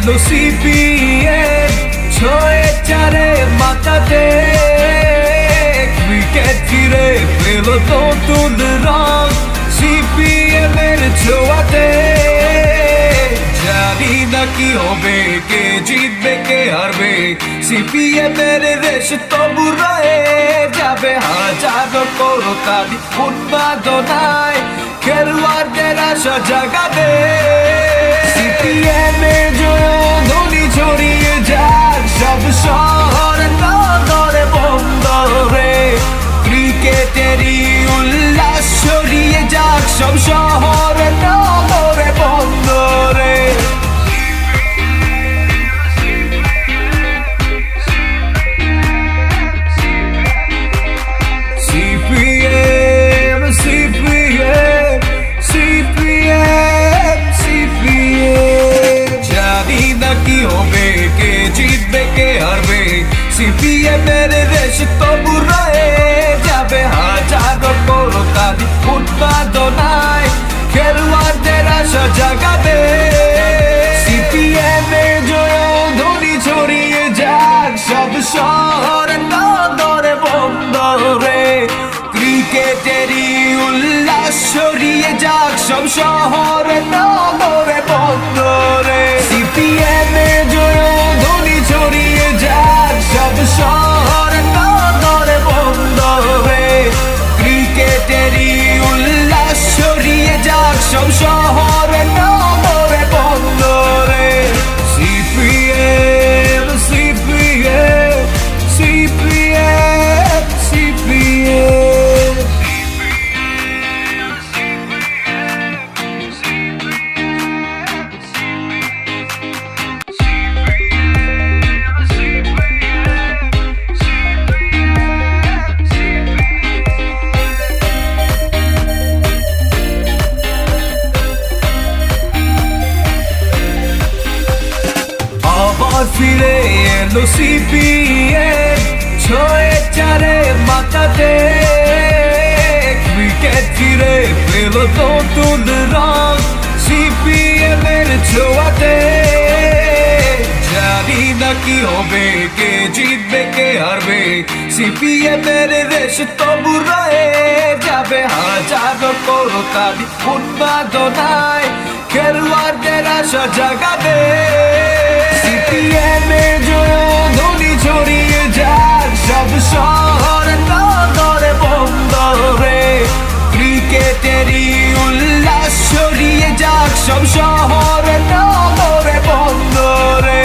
এলো সিপিএম ছয়ে চারে মাথাতে ক্রিকেট ফিরে পেল নতুন রং সিপিএম এর ছোঁয়াতে। জানি না কি হবে, কে জিতবে কে হারবে, সিপিএম এর রেশ তবু রয়ে যাবে। হাজারো করতালি উন্মাদনায় খেলোয়াড়দের আশা জাগাবে। সিপিএম এর জয়ধ্বনি ছড়িয়ে যাক সব শহর নগরে বন্দরে, ক্রিকেটেরই উল্লাস ছড়িয়ে যাক সব শহর নগরে বন্দরে। সিপিএম সিপিএম সিপিএম সিপিএম জানি না কি হবে, কে জিতবে কে হারবে, সিপিএম এর রেশ তবু রয়ে যাবে। হাজারো করতালি উন্মাদনায় খেলোয়াড়দের আশা জাগাবে। সিপিএম এর জয়ধ্বনি ছড়িয়ে যাক সব শহর নগরে বন্দরে, ক্রিকেটেরই উল্লাস ছড়িয়ে যাক সব শহর নগরে বন্দরে। সিপিএম এর জয়ধ্বনি ছড়িয়ে যাক সব শহর নগরে বন্দরে, ক্রিকেটেরই উল্লাস ছড়িয়ে যাক সব শহর নগরে বন্দরে। সিপিএম সিপিএম সিপিএম সিপিএম আবার ফিরে এলো সিপিএম ছয়ে চারে মাথাতে ক্রিকেট ফিরে পেল নতুন রং সিপিএম এর ছোঁয়াতে। জানি না কি হবে, কে জিতবে কে হারবে, সিপিএম এর রেশ তবু রয়ে যাবে। হাজারো করতালি উন্মাদনায় খেলোয়াড়দের আশা জাগাবে। সিপিএম এর জয়ধ্বনি ছড়িয়ে যাক সব শহর নগরে বন্দরে, ক্রিকেটেরই উল্লাস ছড়িয়ে যাক সব শহর নগরে বন্দরে।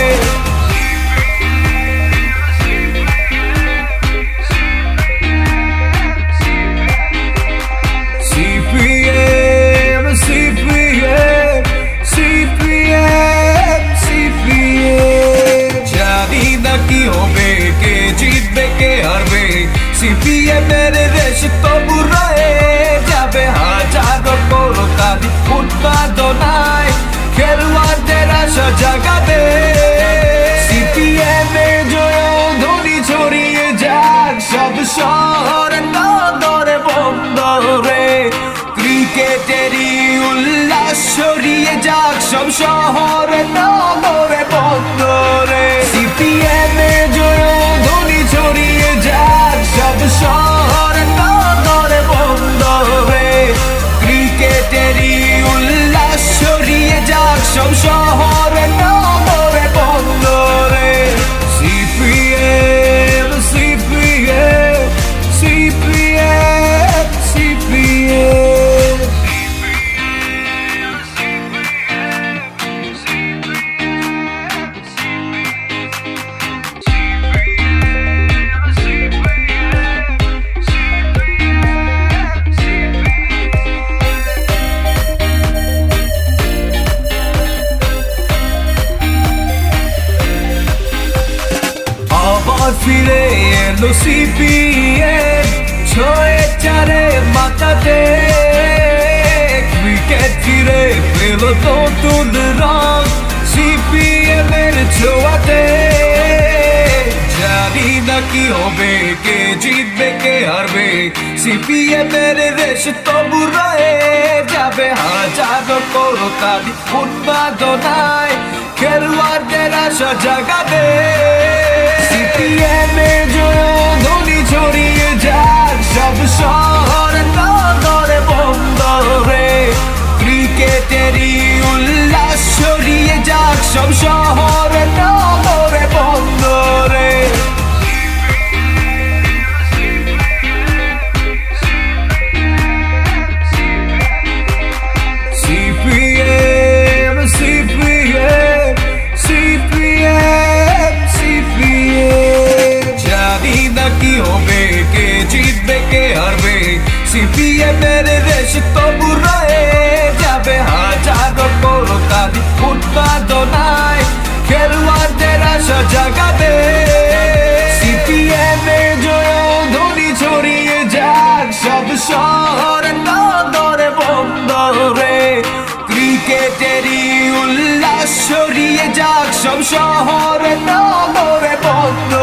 সিপিএম সিপিএম সিপিএম সিপিএম জানি না কি হবে, কে জিতবে কে হারবে, সিপিএম এর রেশ তবু রয়ে যাবে। হাজারো করতালি উন্মাদনায় খেলোয়াড়দের আশা জাগাবে। সিপিএম এর জয়ধ্বনি ছড়িয়ে যাক সব শহর নগরে বন্দরে, ক্রিকেটেরই উল্লাস ছড়িয়ে যাক সব শহর নগরে বন্দরে। সিপিএম এর জয়ধ্বনি ছড়িয়ে যাক সব শহর নগরে বন্দরে, ক্রিকেটেরই উল্লাস ছড়িয়ে যাক সব শহর নগরে বন্দরে। সিপিএম সিপিএম সিপিএম সিপিএম আবার ফিরে এলো সিপিএম ছয়ে চারে মাথাতে ক্রিকেট ফিরে পেল নতুন রং সিপিএম এর ছোঁয়াতে। জানি না কি হবে, কে জিতবে কে হারবে, সিপিএম এর রেশ তবু রয়ে যাবে। হাজারো করতালি উন্মাদনায় খেলোয়াড়দের আশা জাগাবে সিপিএম এর জয়ধ্বনি ছড়িয়ে যাক সব শহর নগরে বন্দরে ক্রিকেটেরই উল্লাস ছড়িয়ে যাক সব শহর নগরে বন্দরে CPM, CPM, CPM, CPM জানি না কি হবে কে জিতবে কে হারবে CPM এর রেশ তবু রয়ে যাবে হাজারো করতালি উন্মাদনায় খেলোয়াড়দের আশা জাগাবে CPM এর জয়ধ্বনি ছড়িয়ে যাক সব শহর নগরে বন্দরে ক্রিকেটেরই উল্লাস ছড়িয়ে যাক সব শহর নগরে বন্দরে